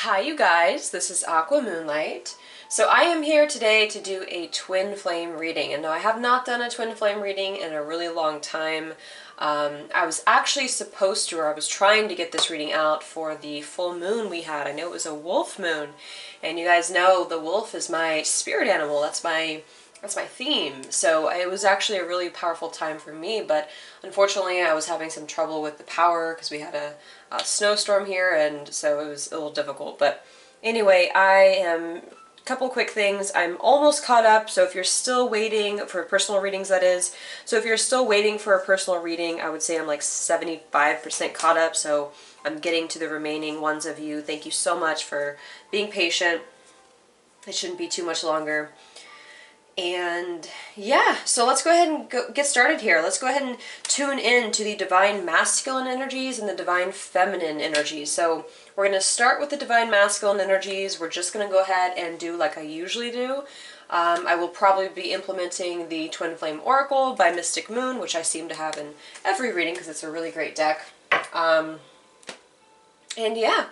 Hi you guys, this is Aqua Moonlight. So I am here today to do a twin flame reading, and no, I have not done a twin flame reading in a really long time. I was actually supposed to, or I was trying to get this reading out for the full moon we had. I know it was a wolf moon, and you guys know the wolf is my spirit animal. That's my theme. So it was actually a really powerful time for me, but unfortunately I was having some trouble with the power because we had a snowstorm here, and so it was a little difficult. But anyway, a couple quick things. I'm almost caught up, so if you're still waiting for personal readings, that is. So if you're still waiting for a personal reading, I would say I'm like 75% caught up, so I'm getting to the remaining ones of you. Thank you so much for being patient. It shouldn't be too much longer. And yeah, so let's go ahead and get started here. Let's go ahead and tune in to the divine masculine energies and the divine feminine energies. So we're going to start with the divine masculine energies. We're just going to go ahead and do like I usually do. I will probably be implementing the Twin Flame Oracle by Mystic Moon, which I seem to have in every reading because it's a really great deck. And yeah.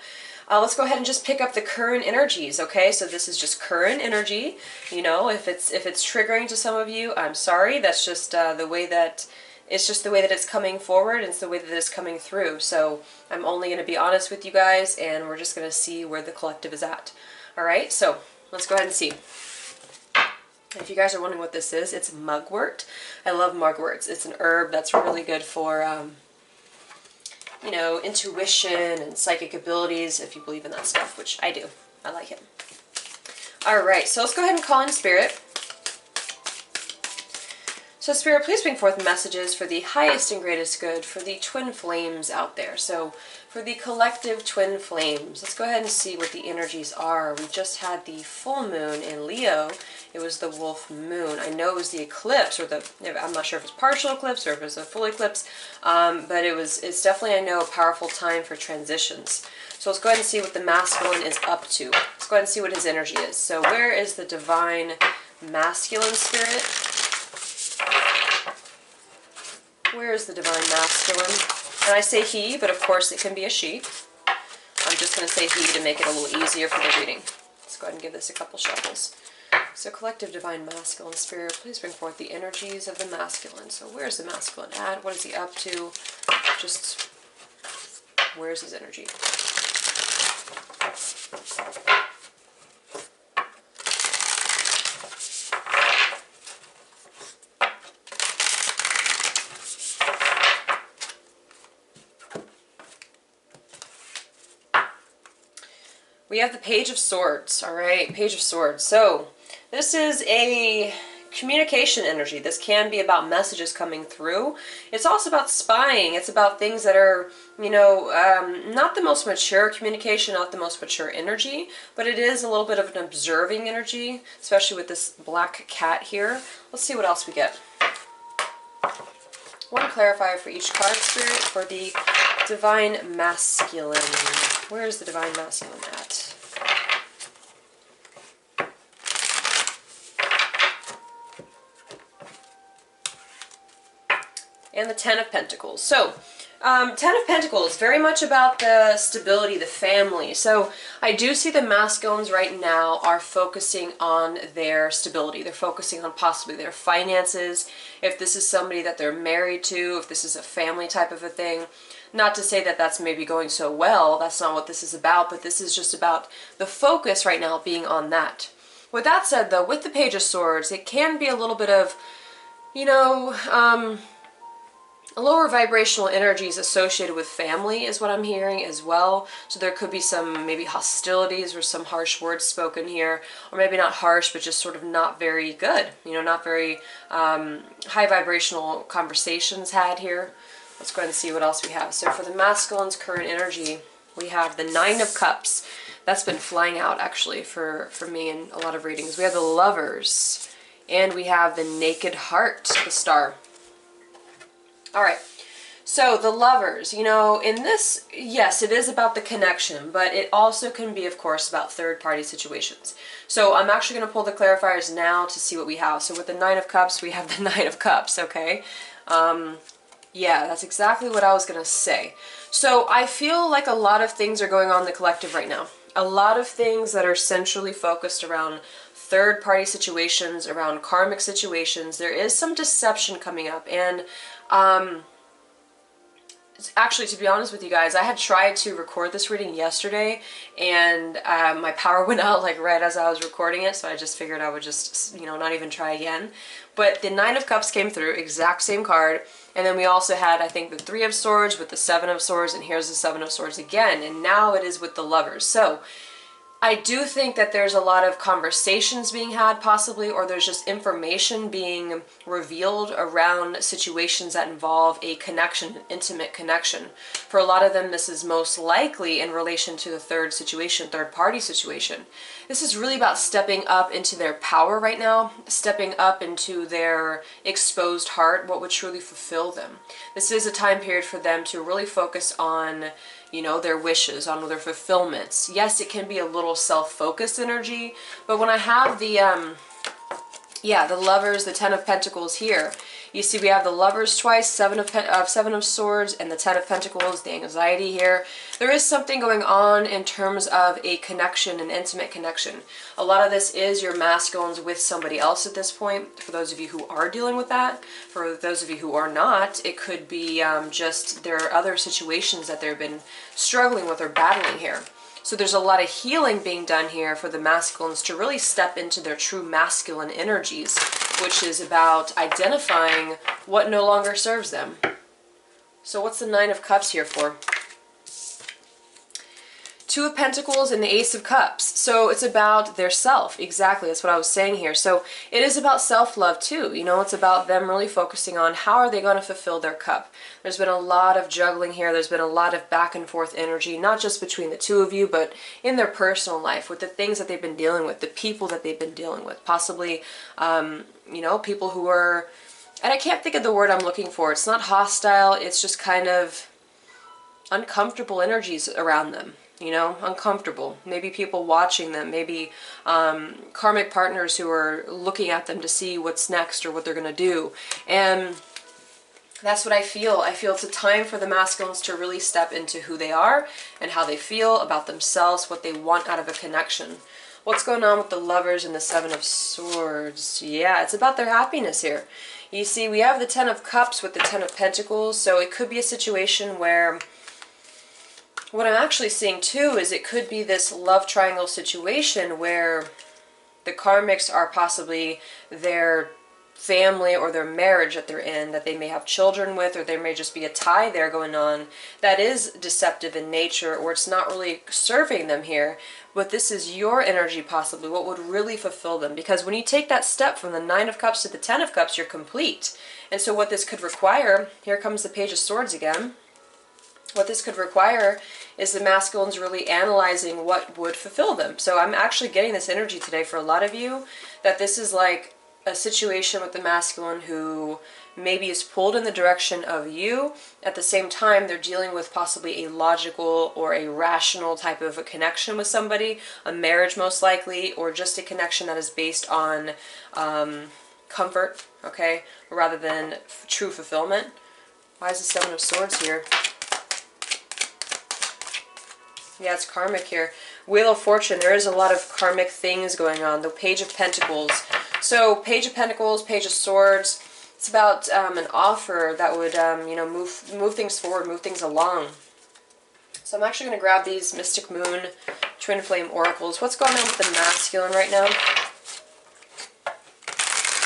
Let's go ahead and just pick up the current energies, okay? So this is just current energy. You know, if it's triggering to some of you, I'm sorry. That's just the way that it's coming forward, and it's the way that it's coming through. So I'm only going to be honest with you guys, and we're just going to see where the collective is at. All right, so let's go ahead and see. If you guys are wondering what this is, it's mugwort. I love mugwort. It's an herb that's really good for you know, intuition and psychic abilities, if you believe in that stuff, which I do. I like it. Alright, so let's go ahead and call in Spirit. So Spirit, please bring forth messages for the highest and greatest good for the twin flames out there. So for the collective twin flames, let's go ahead and see what the energies are. We just had the full moon in Leo. It was the wolf moon. I know it was the eclipse, or I'm not sure if it's partial eclipse or if it's a full eclipse, but it's definitely, I know, a powerful time for transitions. So let's go ahead and see what the masculine is up to. Let's go ahead and see what his energy is. So where is the divine masculine spirit? Where is the divine masculine? And I say he, but of course it can be a she. I'm just going to say he to make it a little easier for the reading. Let's go ahead and give this a couple shuffles. So collective divine masculine spirit, please bring forth the energies of the masculine. So where's the masculine at? What is he up to? Just where's his energy? We have the Page of Swords, all right, Page of Swords. So this is a communication energy. This can be about messages coming through. It's also about spying. It's about things that are, you know, not the most mature communication, not the most mature energy, but it is a little bit of an observing energy, especially with this black cat here. Let's see what else we get. One clarifier for each card, Spirit, for the divine masculine. Where is the divine masculine at? And the Ten of Pentacles. So, Ten of Pentacles, very much about the stability, the family. So, I do see the masculines right now are focusing on their stability. They're focusing on possibly their finances. If this is somebody that they're married to, if this is a family type of a thing. Not to say that that's maybe going so well. That's not what this is about, but this is just about the focus right now being on that. With that said, though, with the Page of Swords, it can be a little bit of, you know, lower vibrational energies associated with family is what I'm hearing as well. So there could be some maybe hostilities or some harsh words spoken here, or maybe not harsh, but just sort of not very good, you know, not very high vibrational conversations had here. Let's go ahead and see what else we have. So for the masculine's current energy, we have the Nine of Cups. That's been flying out actually for me in a lot of readings. We have the Lovers, and we have the Naked Heart, the Star. All right, so the Lovers, you know, in this, yes, it is about the connection, but it also can be, of course, about third-party situations. So I'm actually going to pull the clarifiers now to see what we have. So with the Nine of Cups, we have the Nine of Cups, okay? Yeah, that's exactly what I was going to say. So I feel like a lot of things are going on in the collective right now. a lot of things that are centrally focused around third-party situations, around karmic situations. There is some deception coming up, and actually, to be honest with you guys, I had tried to record this reading yesterday, and my power went out like right as I was recording it, so I just figured I would just, you know, not even try again. But the Nine of Cups came through, exact same card, and then we also had, I think, the Three of Swords with the Seven of Swords, and here's the Seven of Swords again, and now it is with the Lovers. So I do think that there's a lot of conversations being had possibly, or there's just information being revealed around situations that involve a connection, an intimate connection. For a lot of them, this is most likely in relation to the third situation, third party situation. This is really about stepping up into their power right now, stepping up into their exposed heart, what would truly fulfill them. This is a time period for them to really focus on, you know, their wishes, on their fulfillments. Yes, it can be a little self-focused energy, but when I have the, the Lovers, the Ten of Pentacles here, you see we have the Lovers twice, Seven of Swords, and the Ten of Pentacles, the anxiety here. There is something going on in terms of a connection, an intimate connection. A lot of this is your masculines with somebody else at this point, for those of you who are dealing with that. For those of you who are not, it could be just there are other situations that they've been struggling with or battling here. So there's a lot of healing being done here for the masculines to really step into their true masculine energies, which is about identifying what no longer serves them. So what's the Nine of Cups here for? Two of Pentacles and the Ace of Cups. So it's about their self. Exactly, that's what I was saying here. So it is about self-love too. You know, it's about them really focusing on how are they going to fulfill their cup. There's been a lot of juggling here. There's been a lot of back and forth energy, not just between the two of you, but in their personal life, with the things that they've been dealing with, the people that they've been dealing with. Possibly, you know, people who are, and I can't think of the word I'm looking for. It's not hostile. It's just kind of uncomfortable energies around them. You know, uncomfortable. Maybe people watching them, maybe karmic partners who are looking at them to see what's next or what they're going to do. And that's what I feel. I feel it's a time for the masculines to really step into who they are and how they feel about themselves, what they want out of a connection. What's going on with the Lovers and the Seven of Swords? Yeah, it's about their happiness here. You see, we have the Ten of Cups with the Ten of Pentacles, so it could be a situation where what I'm actually seeing too is it could be this love triangle situation where the karmics are possibly their family or their marriage that they're in, that they may have children with, or there may just be a tie there going on that is deceptive in nature, or it's not really serving them here. But this is your energy possibly, what would really fulfill them. Because when you take that step from the Nine of Cups to the Ten of Cups, you're complete. And so what this could require, here comes the Page of Swords again. What this could require is the masculines really analyzing what would fulfill them. So I'm actually getting this energy today for a lot of you, that this is like a situation with the masculine who maybe is pulled in the direction of you. At the same time, they're dealing with possibly a logical or a rational type of a connection with somebody, a marriage most likely, or just a connection that is based on comfort, okay, rather than true fulfillment. Why is the Seven of Swords here? Yeah, it's karmic here. Wheel of Fortune, there is a lot of karmic things going on. The Page of Pentacles. So, Page of Pentacles, Page of Swords, it's about an offer that would, you know, move things forward, move things along. So I'm actually going to grab these Mystic Moon Twin Flame Oracles. What's going on with the masculine right now?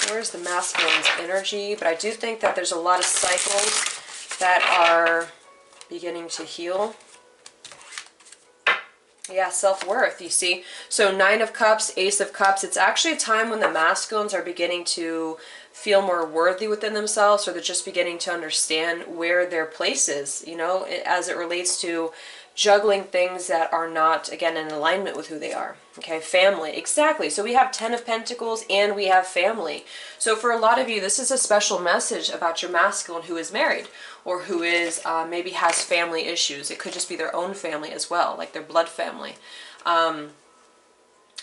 Where's the masculine's energy? But I do think that there's a lot of cycles that are beginning to heal. Yeah, self-worth, you see. So Nine of Cups, Ace of Cups, it's actually a time when the masculines are beginning to feel more worthy within themselves, or they're just beginning to understand where their place is, you know, as it relates to juggling things that are not, again, in alignment with who they are. Okay, family, exactly. So we have Ten of Pentacles and we have family. So for a lot of you, this is a special message about your masculine who is married, or who is maybe has family issues. It could just be their own family as well, like their blood family.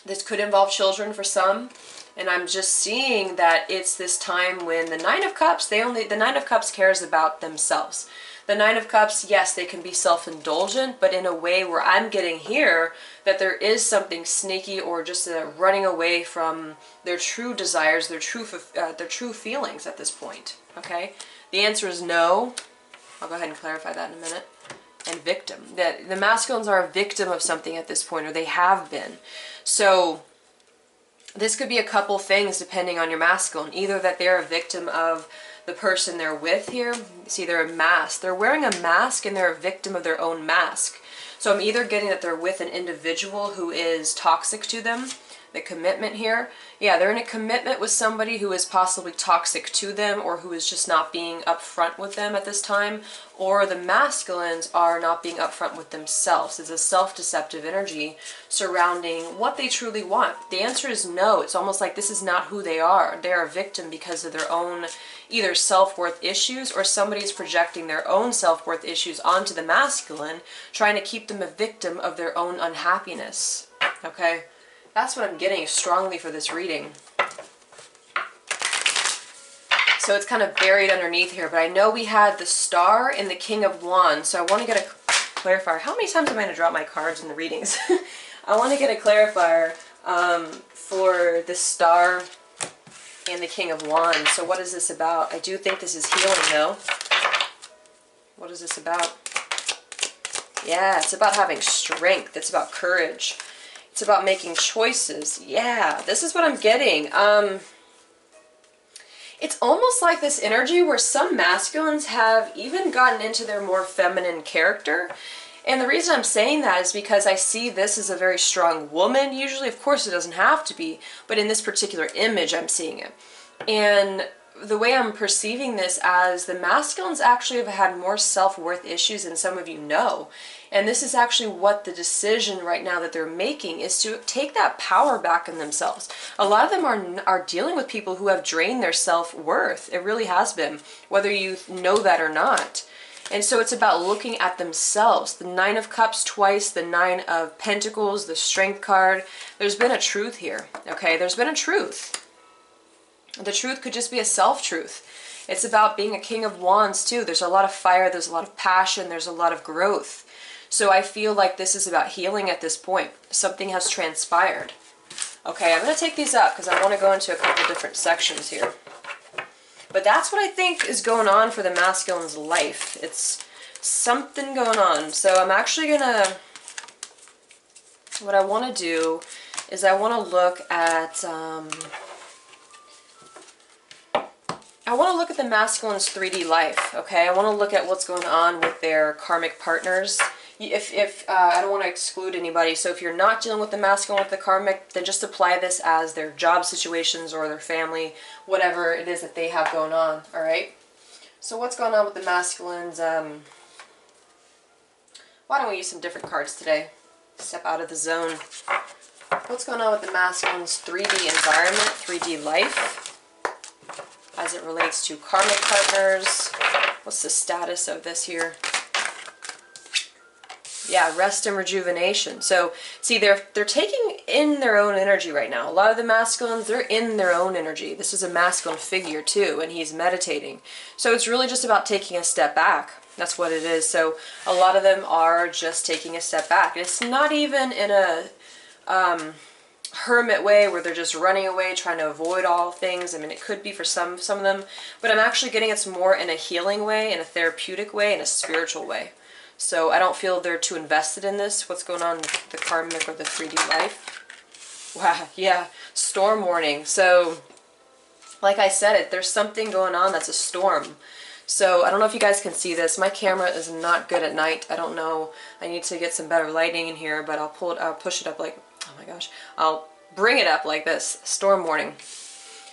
This could involve children for some. And I'm just seeing that it's this time when the Nine of Cups, the Nine of Cups cares about themselves. The Nine of Cups, yes, they can be self-indulgent, but in a way where I'm getting here that there is something sneaky or just running away from their true desires, their true feelings at this point, okay? The answer is no. I'll go ahead and clarify that in a minute. And victim. That the masculines are a victim of something at this point, or they have been. So this could be a couple things depending on your masculine. Either that they're a victim of the person they're with here. See, they're a mask. They're wearing a mask and they're a victim of their own mask. So I'm either getting that they're with an individual who is toxic to them. The commitment here. Yeah, they're in a commitment with somebody who is possibly toxic to them, or who is just not being upfront with them at this time. Or the masculines are not being upfront with themselves. It's a self-deceptive energy surrounding what they truly want. The answer is no. It's almost like this is not who they are. They're a victim because of their own either self-worth issues, or somebody's projecting their own self-worth issues onto the masculine, trying to keep them a victim of their own unhappiness. Okay? That's what I'm getting strongly for this reading. So it's kind of buried underneath here, but I know we had the Star and the King of Wands, so I want to get a clarifier. How many times am I going to drop my cards in the readings? I want to get a clarifier for the Star and the King of Wands. So what is this about? I do think this is healing, though. What is this about? Yeah, it's about having strength. It's about courage. It's about making choices. Yeah, this is what I'm getting. It's almost like this energy where some masculines have even gotten into their more feminine character. And the reason I'm saying that is because I see this as a very strong woman. Usually, of course, it doesn't have to be, but in this particular image, I'm seeing it. And the way I'm perceiving this as the masculines actually have had more self-worth issues than some of you know. And this is actually what the decision right now that they're making is to take that power back in themselves. A lot of them are dealing with people who have drained their self-worth. It really has been, whether you know that or not. And so it's about looking at themselves. The Nine of Cups twice, the Nine of Pentacles, the Strength card. There's been a truth here, okay? There's been a truth. The truth could just be a self-truth. It's about being a King of Wands too. There's a lot of fire, there's a lot of passion, there's a lot of growth. So I feel like this is about healing at this point. Something has transpired. Okay, I'm going to take these up because I want to go into a couple different sections here. But that's what I think is going on for the masculine's life. It's something going on. So I'm actually going to... What I want to do is I want to look at... I want to look at the masculine's 3D life, okay? I want to look at what's going on with their karmic partners. If I don't want to exclude anybody, so if you're not dealing with the masculine with the karmic, then just apply this as their job situations or their family, whatever it is that they have going on, all right? So what's going on with the masculines? Why don't we use some different cards today? Step out of the zone. What's going on with the masculine's 3D environment, 3D life, as it relates to karmic partners? What's the status of this here? Yeah, rest and rejuvenation. So, see, they're taking in their own energy right now. A lot of the masculines, they're in their own energy. This is a masculine figure, too, and he's meditating. So it's really just about taking a step back. That's what it is. So a lot of them are just taking a step back. It's not even in a hermit way where they're just running away, trying to avoid all things. I mean, it could be for some of them, but I'm actually getting it's more in a healing way, in a therapeutic way, in a spiritual way. So I don't feel they're too invested in this, what's going on with the karmic or the 3D life. Wow, yeah, storm warning. So, like I said, there's something going on that's a storm. So I don't know if you guys can see this. My camera is not good at night. I don't know. I need to get some better lighting in here, but I'll push it up like, oh my gosh. I'll bring it up like this. Storm warning.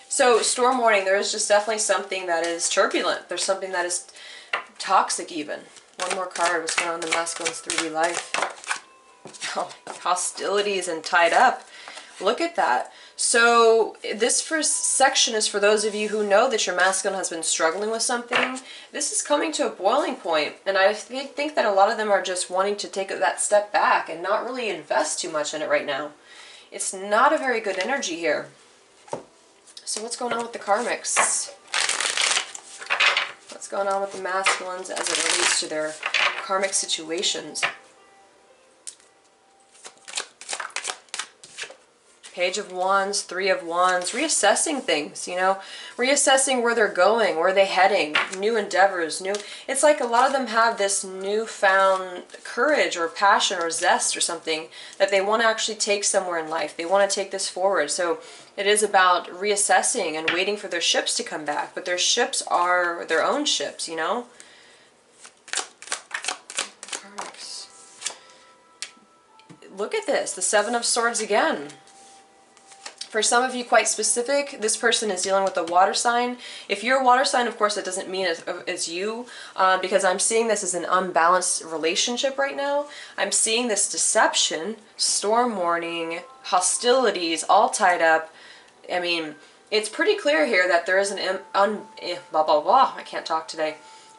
So storm warning, there is just definitely something that is turbulent. There's something that is toxic even. One more card. What's going on in the masculine's 3D life? Oh, hostilities and tied up. Look at that. So this first section is for those of you who know that your masculine has been struggling with something. This is coming to a boiling point, and I think that a lot of them are just wanting to take that step back and not really invest too much in it right now. It's not a very good energy here. So what's going on with the karmics? What's going on with the masculines as it relates to their karmic situations? Page of Wands, Three of Wands, reassessing things, you know, reassessing where they're going, where they're heading, new endeavors, it's like a lot of them have this newfound courage or passion or zest or something that they want to actually take somewhere in life. They want to take this forward. So it is about reassessing and waiting for their ships to come back, but their ships are their own ships, you know. Look at this, the Seven of Swords again. For some of you, quite specific, this person is dealing with a water sign. If you're a water sign, of course, that doesn't mean it's you, because I'm seeing this as an unbalanced relationship right now. I'm seeing this deception, storm warning, hostilities, all tied up. I mean, it's pretty clear here that there is an I can't talk today.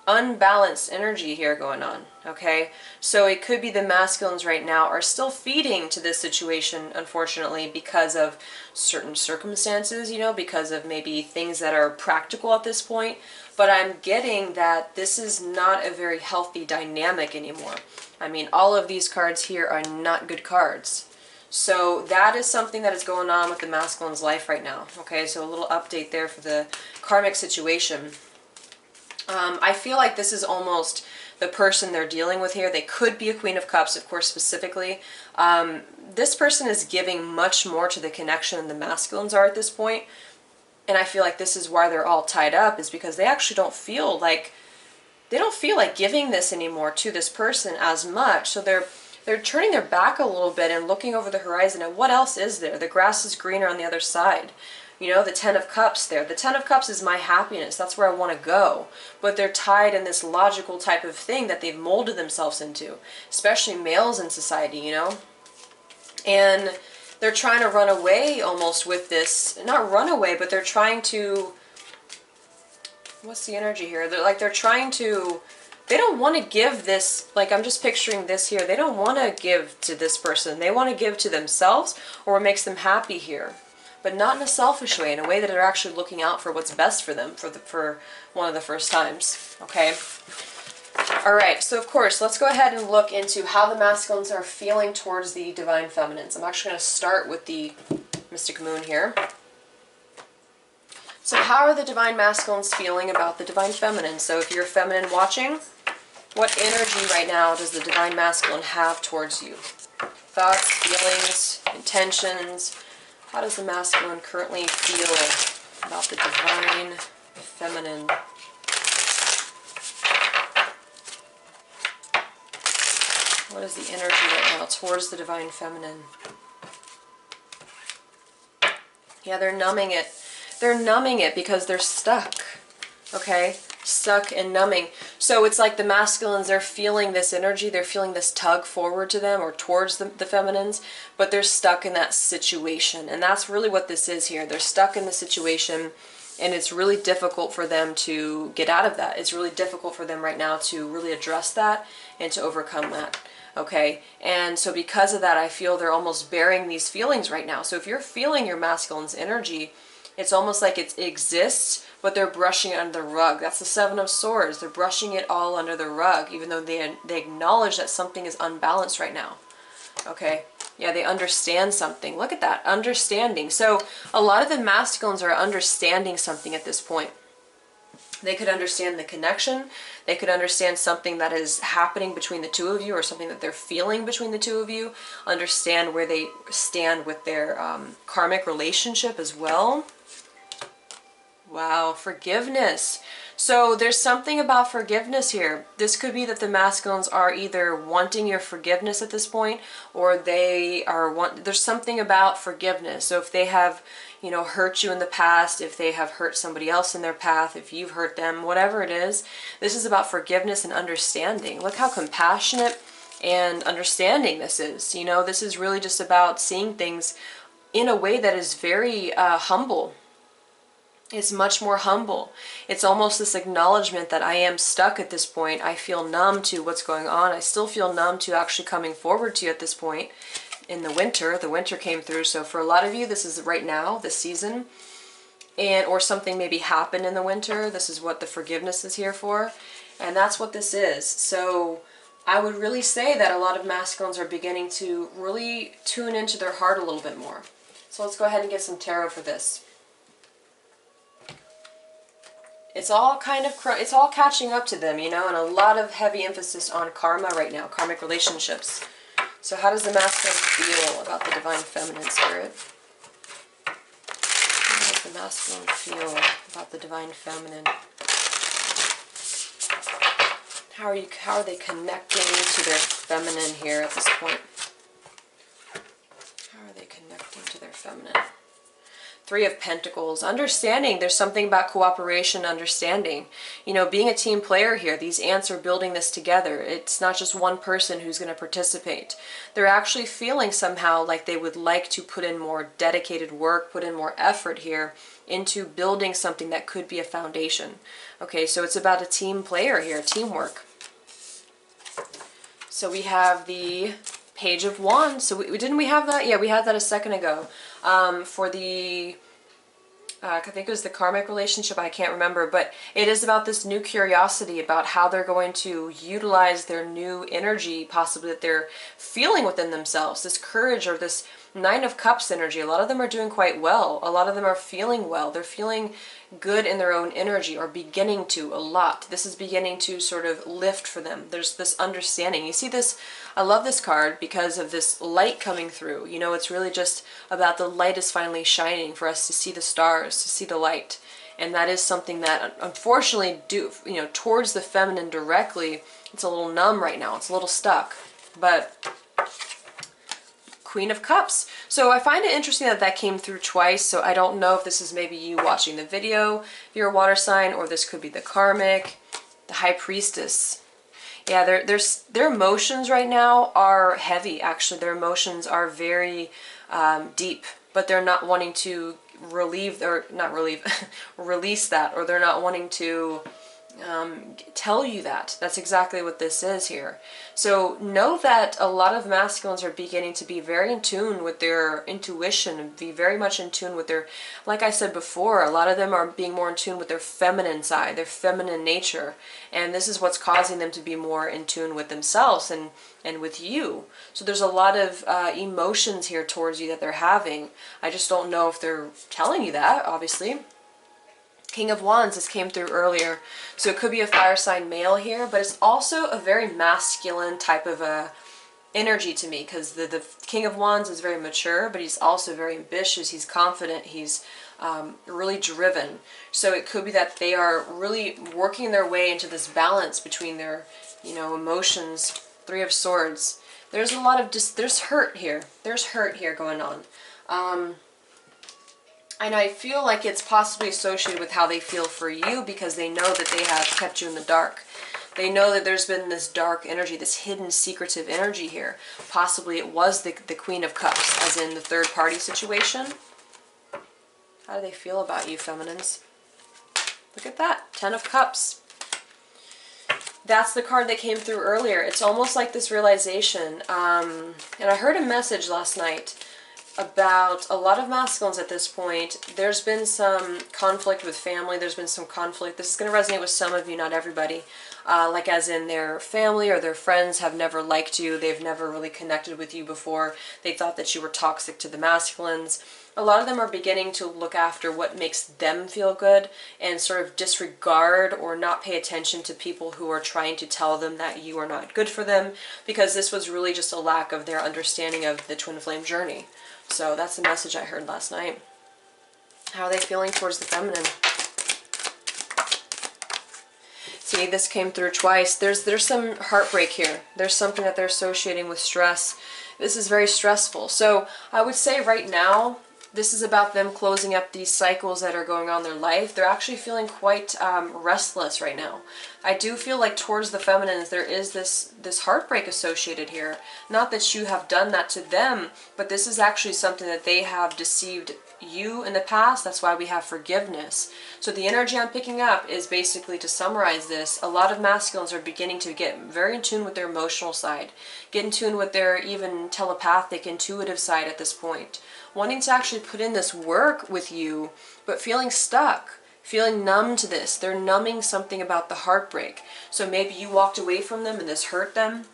Unbalanced energy here going on, okay? So it could be the masculines right now are still feeding to this situation, unfortunately, because of certain circumstances, you know, because of maybe things that are practical at this point. But I'm getting that this is not a very healthy dynamic anymore. I mean, all of these cards here are not good cards. So that is something that is going on with the masculine's life right now, okay? So a little update there for the karmic situation. I feel like this is almost the person they're dealing with here. They could be a Queen of Cups, of course, specifically. This person is giving much more to the connection than the masculines are at this point. And I feel like this is why they're all tied up, is because they actually don't feel like giving this anymore to this person as much. So they're turning their back a little bit and looking over the horizon at what else is there. The grass is greener on the other side. You know, the Ten of Cups there. The Ten of Cups is my happiness. That's where I want to go. But they're tied in this logical type of thing that they've molded themselves into, especially males in society, you know. And they're trying to run away almost with this. Not run away, but they're trying to... What's the energy here? They're trying to... They don't want to give this, like I'm just picturing this here. They don't want to give to this person. They want to give to themselves or what makes them happy here. But not in a selfish way, in a way that they're actually looking out for what's best for them for one of the first times, okay? All right, so of course, let's go ahead and look into how the masculines are feeling towards the divine feminines. I'm actually going to start with the mystic moon here. So how are the divine masculines feeling about the divine feminine? So if you're feminine watching, what energy right now does the divine masculine have towards you? Thoughts, feelings, intentions. How does the masculine currently feel about the divine feminine? What is the energy right now towards the divine feminine? Yeah, they're numbing it. They're numbing it because they're stuck, okay? Stuck and numbing. So it's like the masculines, they're feeling this energy, they're feeling this tug forward to them or towards the feminines, but they're stuck in that situation. And that's really what this is here. They're stuck in the situation and it's really difficult for them to get out of that. It's really difficult for them right now to really address that and to overcome that. Okay, and so because of that, I feel they're almost bearing these feelings right now. So if you're feeling your masculine's energy, it's almost like it exists, but they're brushing it under the rug. That's the Seven of Swords. They're brushing it all under the rug, even though they acknowledge that something is unbalanced right now. Okay, yeah, they understand something. Look at that, understanding. So a lot of the masculines are understanding something at this point. They could understand the connection. They could understand something that is happening between the two of you or something that they're feeling between the two of you. Understand where they stand with their karmic relationship as well. Wow, forgiveness. So there's something about forgiveness here. This could be that the masculines are either wanting your forgiveness at this point or they are there's something about forgiveness. So if they have, you know, hurt you in the past, if they have hurt somebody else in their path, if you've hurt them, whatever it is, this is about forgiveness and understanding. Look how compassionate and understanding this is. You know, this is really just about seeing things in a way that is very humble. It's much more humble. It's almost this acknowledgement that I am stuck at this point. I feel numb to what's going on. I still feel numb to actually coming forward to you at this point. In the winter came through. So for a lot of you, this is right now, this season. or something maybe happened in the winter. This is what the forgiveness is here for, and that's what this is. So I would really say that a lot of masculines are beginning to really tune into their heart a little bit more. So let's go ahead and get some tarot for this. It's all it's all catching up to them, you know, and a lot of heavy emphasis on karma right now, karmic relationships. So how does the masculine feel about the divine feminine spirit? How does the masculine feel about the divine feminine? How are they connecting to their feminine here at this point? How are they connecting to their feminine? Three of Pentacles, understanding. There's something about cooperation, understanding. You know, being a team player here, these ants are building this together. It's not just one person who's going to participate. They're actually feeling somehow like they would like to put in more dedicated work, put in more effort here into building something that could be a foundation. Okay, so it's about a team player here, teamwork. So we have the Page of Wands. So didn't we have that? Yeah, we had that a second ago. For the, I think it was the karmic relationship, I can't remember, but it is about this new curiosity about how they're going to utilize their new energy, possibly that they're feeling within themselves, this courage or this Nine of Cups energy. A lot of them are doing quite well. A lot of them are feeling well. They're feeling good in their own energy, or beginning to a lot. This is beginning to sort of lift for them. There's this understanding. You see this, I love this card because of this light coming through. You know, it's really just about the light is finally shining for us to see the stars, to see the light. And that is something that unfortunately towards the feminine directly, it's a little numb right now. It's a little stuck. But Queen of Cups. So I find it interesting that that came through twice. So I don't know if this is maybe you watching the video, if you're a water sign, or this could be the karmic. The High Priestess. Yeah, their emotions right now are heavy. Actually, their emotions are very deep, but they're not wanting to release that, or they're not wanting to tell you that. That's exactly what this is here. So know that a lot of masculines are beginning to be very in tune with their intuition, and be very much in tune with their, like I said before, a lot of them are being more in tune with their feminine side, their feminine nature. And this is what's causing them to be more in tune with themselves and with you. So there's a lot of emotions here towards you that they're having. I just don't know if they're telling you that, obviously. King of Wands, this came through earlier. So it could be a fire sign male here, but it's also a very masculine type of a energy to me, because the King of Wands is very mature, but he's also very ambitious, he's confident, he's really driven. So it could be that they are really working their way into this balance between their, emotions. Three of Swords. There's a lot of there's hurt here. There's hurt here going on. And I feel like it's possibly associated with how they feel for you, because they know that they have kept you in the dark. They know that there's been this dark energy, this hidden, secretive energy here. Possibly it was the Queen of Cups, as in the third party situation. How do they feel about you, feminines? Look at that, 10 of Cups. That's the card that came through earlier. It's almost like this realization. And I heard a message last night about a lot of masculines at this point. There's been some conflict with family. There's been some conflict. This is going to resonate with some of you, not everybody. Like as in their family or their friends have never liked you. They've never really connected with you before. They thought that you were toxic to the masculines. A lot of them are beginning to look after what makes them feel good and sort of disregard or not pay attention to people who are trying to tell them that you are not good for them, because this was really just a lack of their understanding of the twin flame journey. So that's the message I heard last night. How are they feeling towards the feminine? See, this came through twice. There's some heartbreak here. There's something that they're associating with stress. This is very stressful. So I would say right now, this is about them closing up these cycles that are going on in their life. They're actually feeling quite restless right now. I do feel like towards the feminines there is this heartbreak associated here. Not that you have done that to them, but this is actually something that they have deceived you in the past. That's why we have forgiveness. So the energy I'm picking up is basically, to summarize this, a lot of masculines are beginning to get very in tune with their emotional side, get in tune with their even telepathic, intuitive side at this point, wanting to actually put in this work with you, but feeling stuck, feeling numb to this. They're numbing something about the heartbreak. So maybe you walked away from them and this hurt them.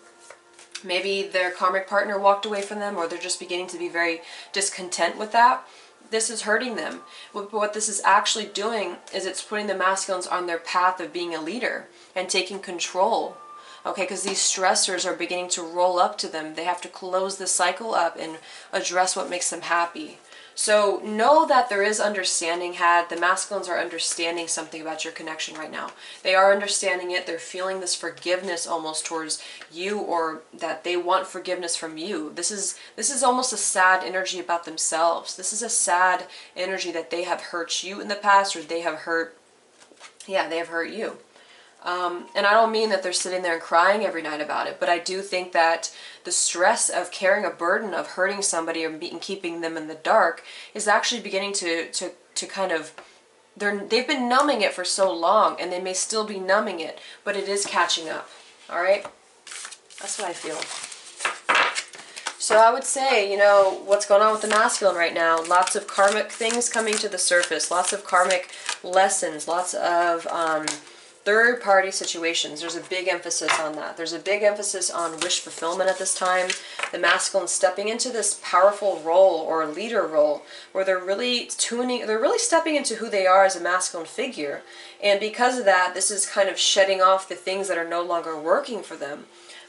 Maybe their karmic partner walked away from them, or they're just beginning to be very discontent with that. This is hurting them. What this is actually doing is it's putting the masculines on their path of being a leader and taking control. Okay, because these stressors are beginning to roll up to them. They have to close the cycle up and address what makes them happy. So know that there is understanding had. The masculines are understanding something about your connection right now. They are understanding it. They're feeling this forgiveness almost towards you, or that they want forgiveness from you. This is almost a sad energy about themselves. This is a sad energy that they have hurt you in the past, or they have hurt, yeah, they have hurt you. And I don't mean that they're sitting there and crying every night about it, but I do think that the stress of carrying a burden of hurting somebody and keeping them in the dark is actually beginning to kind of, they've been numbing it for so long, and they may still be numbing it, but it is catching up. All right? That's what I feel. So I would say, you know, what's going on with the masculine right now? Lots of karmic things coming to the surface, lots of karmic lessons, lots of third-party situations. There's a big emphasis on that. There's a big emphasis on wish fulfillment at this time. The masculine stepping into this powerful role, or leader role, where they're really stepping into who they are as a masculine figure. And because of that, this is kind of shedding off the things that are no longer working for them.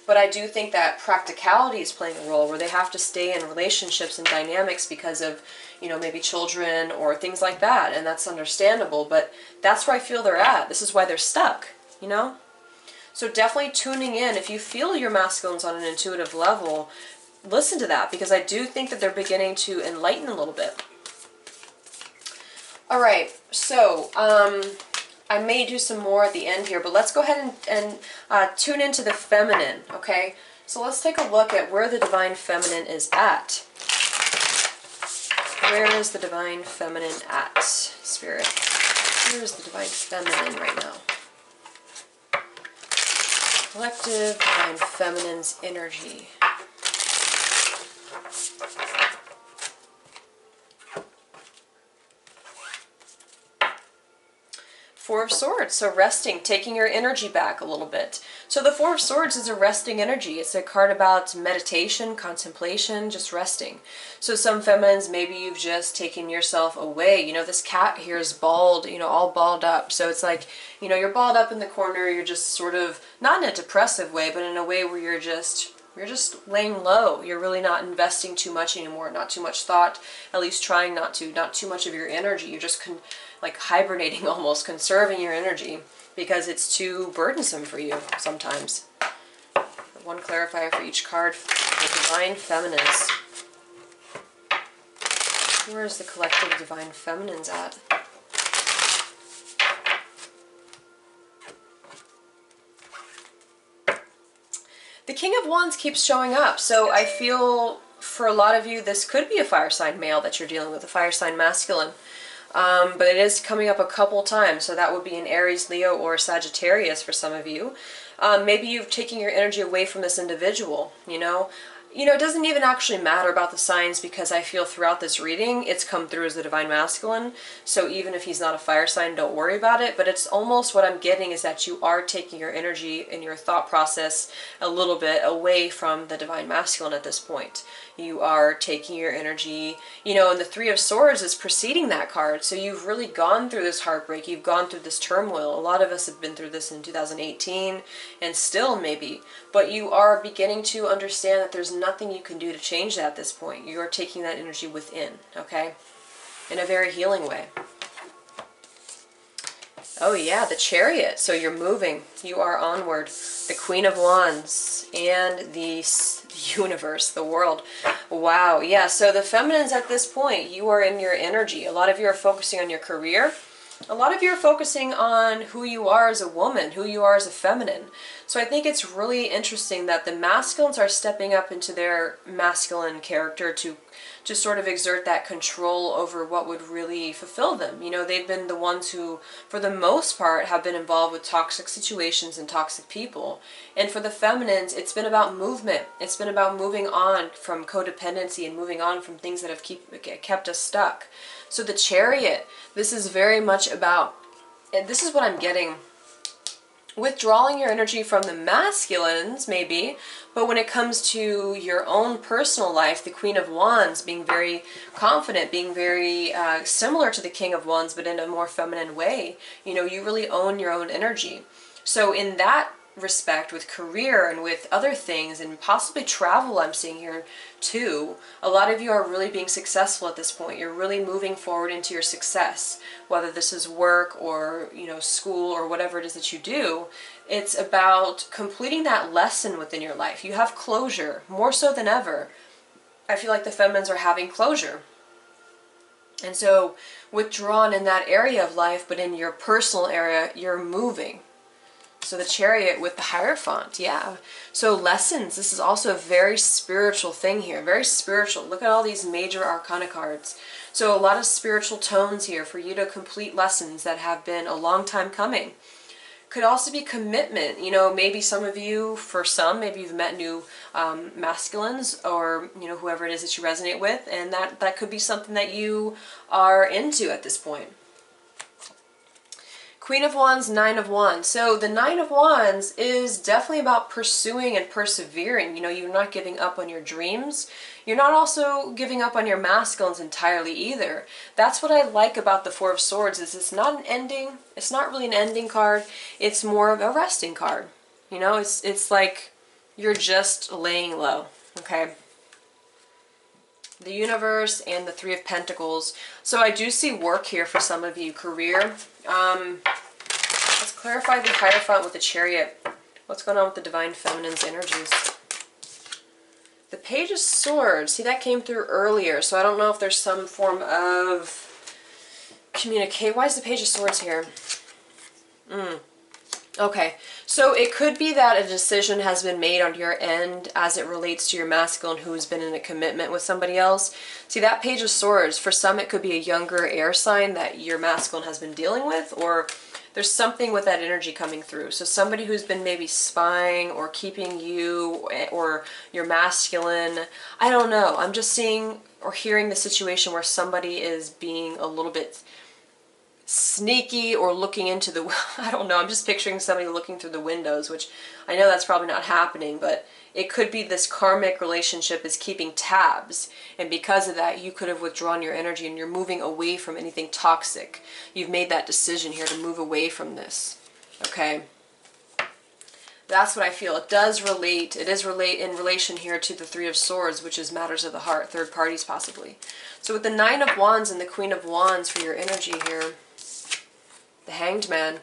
But I do think that practicality is playing a role, where they have to stay in relationships and dynamics because of, you know, maybe children or things like that. And that's understandable, but that's where I feel they're at. This is why they're stuck, you know? So definitely tuning in. If you feel your masculines on an intuitive level, listen to that, because I do think that they're beginning to enlighten a little bit. All right, so I may do some more at the end here, but let's go ahead and tune into the feminine, okay? So let's take a look at where the divine feminine is at. Where is the divine feminine at, Spirit? Where is the divine feminine right now? Collective divine feminine's energy. Four of Swords, so resting, taking your energy back a little bit. So the Four of Swords is a resting energy. It's a card about meditation, contemplation, just resting. So some feminines, maybe you've just taken yourself away. You know, this cat here is bald, you know, all balled up. So it's like, you know, you're balled up in the corner, you're just sort of, not in a depressive way, but in a way where you're just laying low. You're really not investing too much anymore, not too much thought, at least trying not too much of your energy. You're just like hibernating almost, conserving your energy because it's too burdensome for you sometimes. One clarifier for each card. The Divine Feminines. Where is the collective Divine Feminines at? The King of Wands keeps showing up, so I feel for a lot of you this could be a fire sign male that you're dealing with, a fire sign masculine. But it is coming up a couple times, so that would be an Aries, Leo, or Sagittarius for some of you. Maybe you've taken your energy away from this individual, you know. It doesn't even actually matter about the signs, because I feel throughout this reading it's come through as the Divine Masculine. So even if he's not a fire sign, don't worry about it. But it's almost what I'm getting is that you are taking your energy and your thought process a little bit away from the Divine Masculine at this point. You are taking your energy, and the Three of Swords is preceding that card. So you've really gone through this heartbreak. You've gone through this turmoil. A lot of us have been through this in 2018 and still maybe. But you are beginning to understand that there's nothing you can do to change that at this point. You are taking that energy within, okay? In a very healing way. Oh yeah, the Chariot. So you're moving. You are onward. The Queen of Wands and the universe, the world. Wow. Yeah, so the feminines at this point, you are in your energy. A lot of you are focusing on your career. A lot of you are focusing on who you are as a woman, who you are as a feminine. So I think it's really interesting that the masculines are stepping up into their masculine character to sort of exert that control over what would really fulfill them. You know, they've been the ones who, for the most part, have been involved with toxic situations and toxic people. And for the feminines, it's been about movement. It's been about moving on from codependency and moving on from things that have kept us stuck. So the Chariot, this is very much about, and this is what I'm getting, withdrawing your energy from the masculines, maybe, but when it comes to your own personal life, the Queen of Wands being very confident, being very similar to the King of Wands, but in a more feminine way. You know, you really own your own energy. So in that respect, with career and with other things, and possibly travel, I'm seeing here too, a lot of you are really being successful at this point. You're really moving forward into your success, whether this is work or, you know, school or whatever it is that you do. It's about completing that lesson within your life. You have closure, more so than ever. I feel like the feminines are having closure. And so withdrawn in that area of life, but in your personal area, you're moving. So the Chariot with the Hierophant, yeah. So lessons, this is also a very spiritual thing here, very spiritual. Look at all these major arcana cards. So a lot of spiritual tones here for you to complete lessons that have been a long time coming. Could also be commitment. You know, maybe some of you, for some, maybe you've met new masculines, or, you know, whoever it is that you resonate with, and that could be something that you are into at this point. Queen of Wands, Nine of Wands. So the Nine of Wands is definitely about pursuing and persevering. You know, you're not giving up on your dreams. You're not also giving up on your masculines entirely either. That's what I like about the Four of Swords, is it's not an ending. It's not really an ending card. It's more of a resting card. You know, it's like you're just laying low, okay? The Universe and the Three of Pentacles. So I do see work here for some of you. Career. Let's clarify the Hierophant with the Chariot. What's going on with the Divine Feminine's energies? The Page of Swords. See, that came through earlier, so I don't know if there's some form of communicate. Why is the Page of Swords here? Okay, so it could be that a decision has been made on your end as it relates to your masculine who's been in a commitment with somebody else. See, that Page of Swords, for some it could be a younger air sign that your masculine has been dealing with, or there's something with that energy coming through. So somebody who's been maybe spying or keeping you or your masculine, I don't know. I'm just seeing or hearing the situation where somebody is being a little bit sneaky or looking into the, I don't know, I'm just picturing somebody looking through the windows, which I know that's probably not happening, but it could be this karmic relationship is keeping tabs, and because of that you could have withdrawn your energy and you're moving away from anything toxic. You've made that decision here to move away from this, okay? That's what I feel. It does relate, it is in relation here to the Three of Swords, which is matters of the heart, third parties possibly. So with the Nine of Wands and the Queen of Wands for your energy here, the Hanged Man.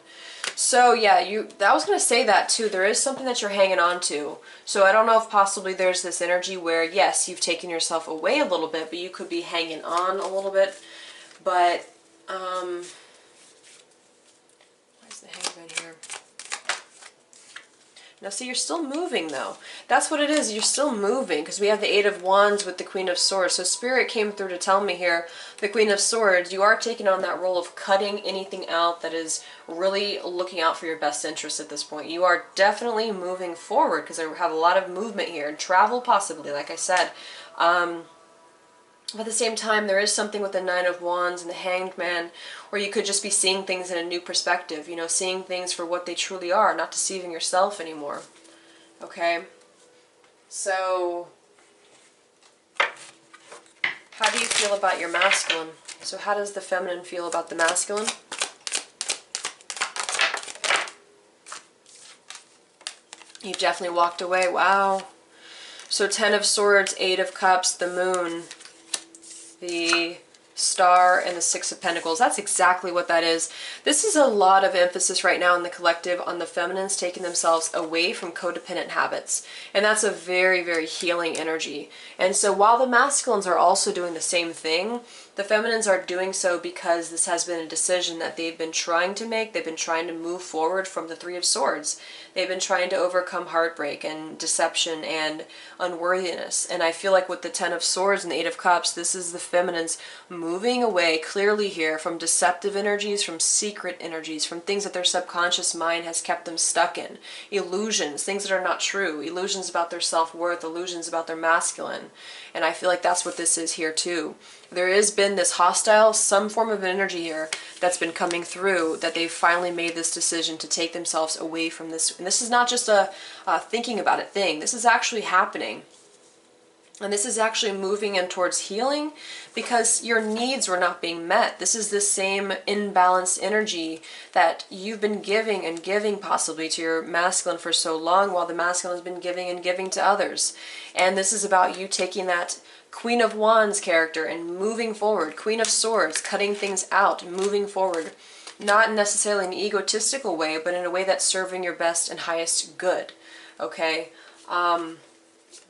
So yeah, I was going to say that too. There is something that you're hanging on to. So I don't know if possibly there's this energy where, yes, you've taken yourself away a little bit, but you could be hanging on a little bit. But, why is the Hanged Man here? Now see, you're still moving though. That's what it is, you're still moving, because we have the Eight of Wands with the Queen of Swords. So Spirit came through to tell me here, the Queen of Swords, you are taking on that role of cutting anything out that is really looking out for your best interest at this point. You are definitely moving forward, because I have a lot of movement here, and travel possibly, like I said. But at the same time, there is something with the Nine of Wands and the Hanged Man where you could just be seeing things in a new perspective, you know, seeing things for what they truly are, not deceiving yourself anymore. Okay? So, how do you feel about your masculine? So how does the feminine feel about the masculine? You've definitely walked away. Wow. So Ten of Swords, Eight of Cups, the Moon, the Star and the Six of Pentacles. That's exactly what that is. This is a lot of emphasis right now in the collective on the feminines taking themselves away from codependent habits. And that's a very, very healing energy. And so while the masculines are also doing the same thing, the feminines are doing so because this has been a decision that they've been trying to make. They've been trying to move forward from the Three of Swords. They've been trying to overcome heartbreak and deception and unworthiness. And I feel like with the Ten of Swords and the Eight of Cups, this is the feminines moving away clearly here from deceptive energies, from secret energies, from things that their subconscious mind has kept them stuck in. Illusions, things that are not true. Illusions about their self-worth, illusions about their masculine. And I feel like that's what this is here too. There has been this hostile, some form of energy here that's been coming through, that they've finally made this decision to take themselves away from this. And this is not just a thinking about it thing. This is actually happening. And this is actually moving in towards healing because your needs were not being met. This is the same imbalanced energy that you've been giving and giving possibly to your masculine for so long, while the masculine has been giving and giving to others. And this is about you taking that Queen of Wands character and moving forward. Queen of Swords, cutting things out, moving forward. Not necessarily in an egotistical way, but in a way that's serving your best and highest good. Okay?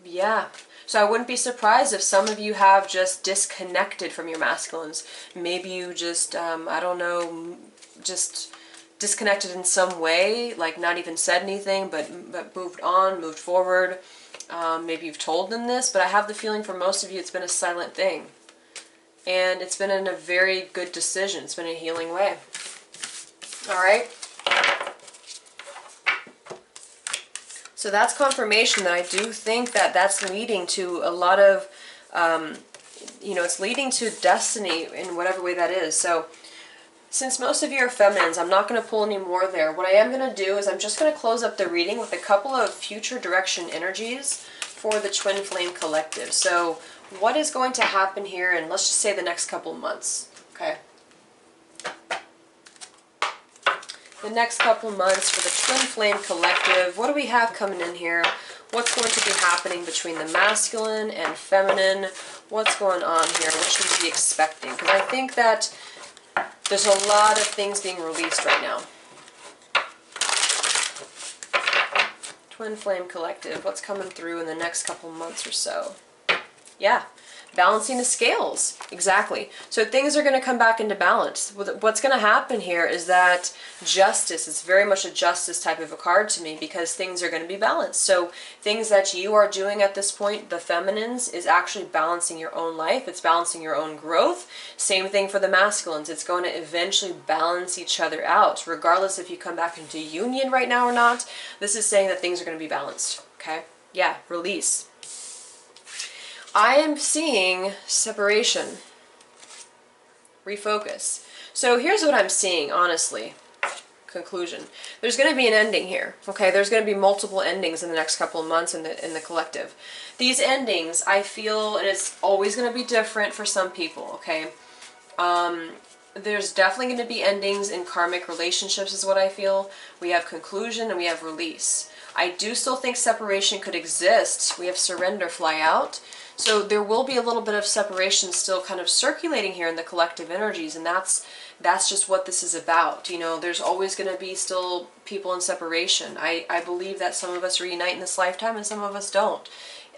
Yeah. So I wouldn't be surprised if some of you have just disconnected from your masculines. Maybe you just, I don't know, just disconnected in some way, like not even said anything, but moved on, moved forward. Maybe you've told them this, but I have the feeling for most of you it's been a silent thing. And it's been in a very good decision. It's been a healing way. All right? So that's confirmation that I do think that that's leading to a lot of, you know, it's leading to destiny in whatever way that is. So since most of you are feminines, I'm not going to pull any more there. What I am going to do is I'm just going to close up the reading with a couple of future direction energies for the Twin Flame Collective. So what is going to happen here in, let's just say, the next couple months, okay? The next couple months for the Twin Flame Collective. What do we have coming in here? What's going to be happening between the masculine and feminine? What's going on here? What should we be expecting? Because I think that there's a lot of things being released right now. Twin Flame Collective. What's coming through in the next couple months or so? Yeah. Balancing the scales. Exactly. So things are going to come back into balance. What's going to happen here is that justice is very much a justice type of a card to me, because things are going to be balanced. So things that you are doing at this point, the feminines, is actually balancing your own life. It's balancing your own growth. Same thing for the masculines. It's going to eventually balance each other out, regardless if you come back into union right now or not. This is saying that things are going to be balanced. Okay? Yeah. Release. I am seeing separation, refocus. So here's what I'm seeing, honestly. Conclusion. There's going to be an ending here, okay? There's going to be multiple endings in the next couple of months in the collective. These endings, I feel, and it's always going to be different for some people, okay? There's definitely going to be endings in karmic relationships is what I feel. We have conclusion and we have release. I do still think separation could exist. We have surrender, fly out. So there will be a little bit of separation still kind of circulating here in the collective energies, and that's just what this is about. You know, there's always going to be still people in separation. I believe that some of us reunite in this lifetime and some of us don't.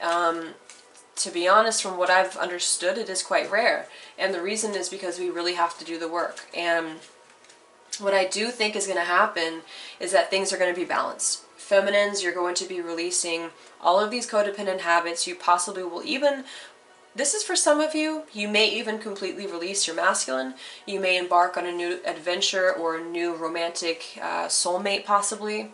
To be honest, from what I've understood, it is quite rare. And the reason is because we really have to do the work. And what I do think is going to happen is that things are going to be balanced. Feminines, you're going to be releasing all of these codependent habits. You possibly will even, this is for some of you, you may even completely release your masculine. You may embark on a new adventure or a new romantic soulmate possibly.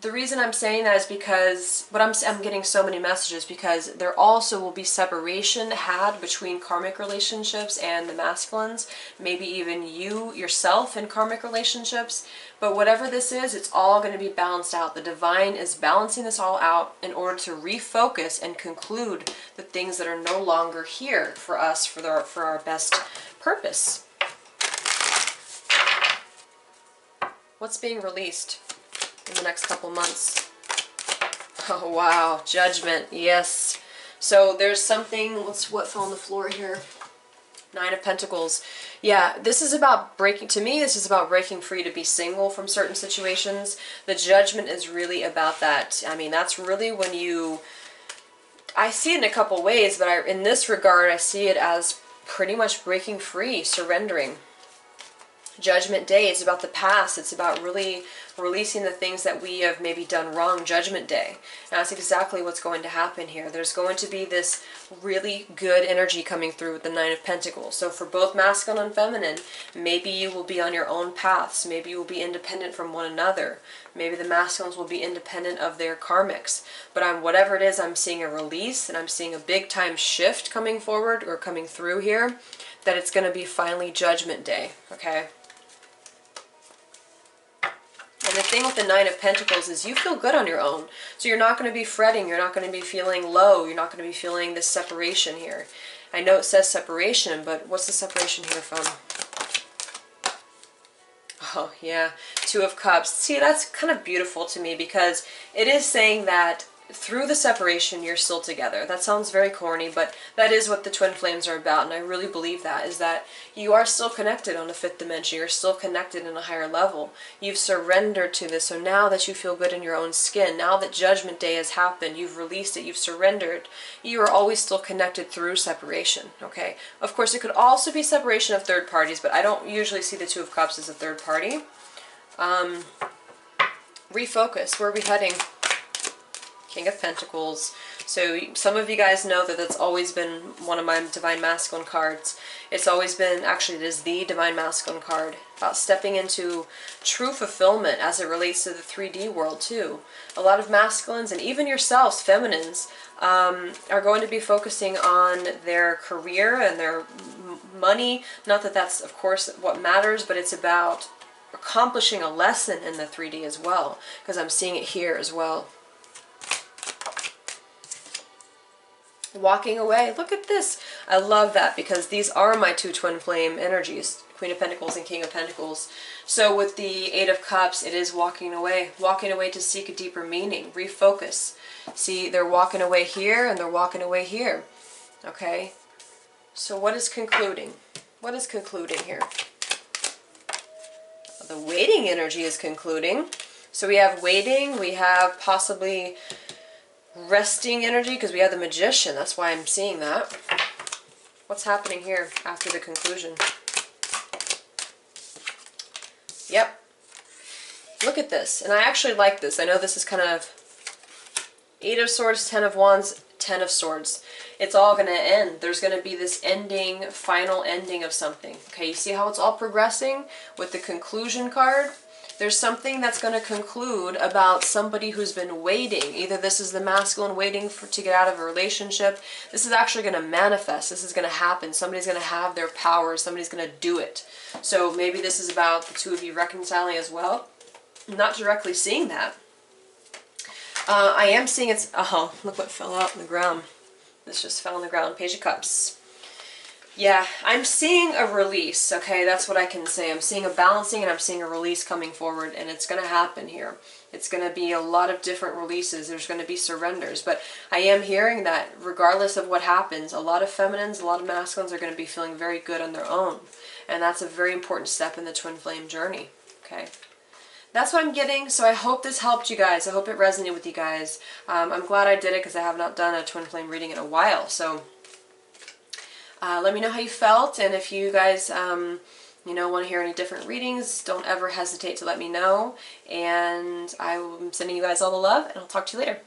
The reason I'm saying that is because, but I'm getting so many messages because there also will be separation had between karmic relationships and the masculines, maybe even you yourself in karmic relationships. But whatever this is, it's all going to be balanced out. The divine is balancing this all out in order to refocus and conclude the things that are no longer here for us for our best purpose. What's being released in the next couple months? Oh wow, judgment, yes. So there's something, what fell on the floor here? Nine of Pentacles. Yeah, this is about breaking, to me, this is about breaking free to be single from certain situations. The Judgment is really about that. I mean, that's really when you, I see it in a couple ways, but in this regard, I see it as pretty much breaking free, surrendering. Judgment Day is about the past. It's about really releasing the things that we have maybe done wrong. Judgment Day. And that's exactly what's going to happen here. There's going to be this really good energy coming through with the Nine of Pentacles. So for both masculine and feminine, maybe you will be on your own paths. Maybe you will be independent from one another. Maybe the masculines will be independent of their karmics. But whatever it is, I'm seeing a release, and I'm seeing a big time shift coming forward or coming through here, that it's going to be finally Judgment Day. Okay? And the thing with the Nine of Pentacles is you feel good on your own. So you're not going to be fretting. You're not going to be feeling low. You're not going to be feeling this separation here. I know it says separation, but what's the separation here from? Oh, yeah. Two of Cups. See, that's kind of beautiful to me because it is saying that through the separation, you're still together. That sounds very corny, but that is what the twin flames are about, and I really believe that, is that you are still connected on a fifth dimension. You're still connected in a higher level. You've surrendered to this, so now that you feel good in your own skin, now that Judgment Day has happened, you've released it, you've surrendered, you are always still connected through separation, okay? Of course, it could also be separation of third parties, but I don't usually see the Two of Cups as a third party. Refocus. Where are we heading? King of Pentacles. So some of you guys know that that's always been one of my Divine Masculine cards. It's always been, actually it is the Divine Masculine card, about stepping into true fulfillment as it relates to the 3D world too. A lot of masculines, and even yourselves, feminines, are going to be focusing on their career and their money. Not that that's, of course, what matters, but it's about accomplishing a lesson in the 3D as well, because I'm seeing it here as well. Walking away. Look at this. I love that because these are my two twin flame energies, Queen of Pentacles and King of Pentacles. So with the Eight of Cups, it is walking away to seek a deeper meaning, refocus. See, they're walking away here and they're walking away here. Okay? So what is concluding? What is concluding here? The waiting energy is concluding. So we have waiting, we have possibly resting energy, because we have the Magician. That's why I'm seeing that. What's happening here after the conclusion? Yep. Look at this. And I actually like this. I know this is kind of Eight of Swords, Ten of Wands, Ten of Swords. It's all going to end. There's going to be this ending, final ending of something. Okay, you see how it's all progressing with the conclusion card? There's something that's going to conclude about somebody who's been waiting. Either this is the masculine waiting to get out of a relationship. This is actually going to manifest. This is going to happen. Somebody's going to have their power. Somebody's going to do it. So maybe this is about the two of you reconciling as well. I'm not directly seeing that. I am seeing it's... Oh, look what fell out on the ground. This just fell on the ground. Page of Cups. Yeah, I'm seeing a release, okay? That's what I can say. I'm seeing a balancing and I'm seeing a release coming forward, and it's going to happen here. It's going to be a lot of different releases. There's going to be surrenders, but I am hearing that regardless of what happens, a lot of feminines, a lot of masculines are going to be feeling very good on their own, and that's a very important step in the twin flame journey, okay? That's what I'm getting, so I hope this helped you guys. I hope it resonated with you guys. I'm glad I did it because I have not done a twin flame reading in a while, so... let me know how you felt, and if you guys, you know, want to hear any different readings, don't ever hesitate to let me know. And I'm sending you guys all the love, and I'll talk to you later.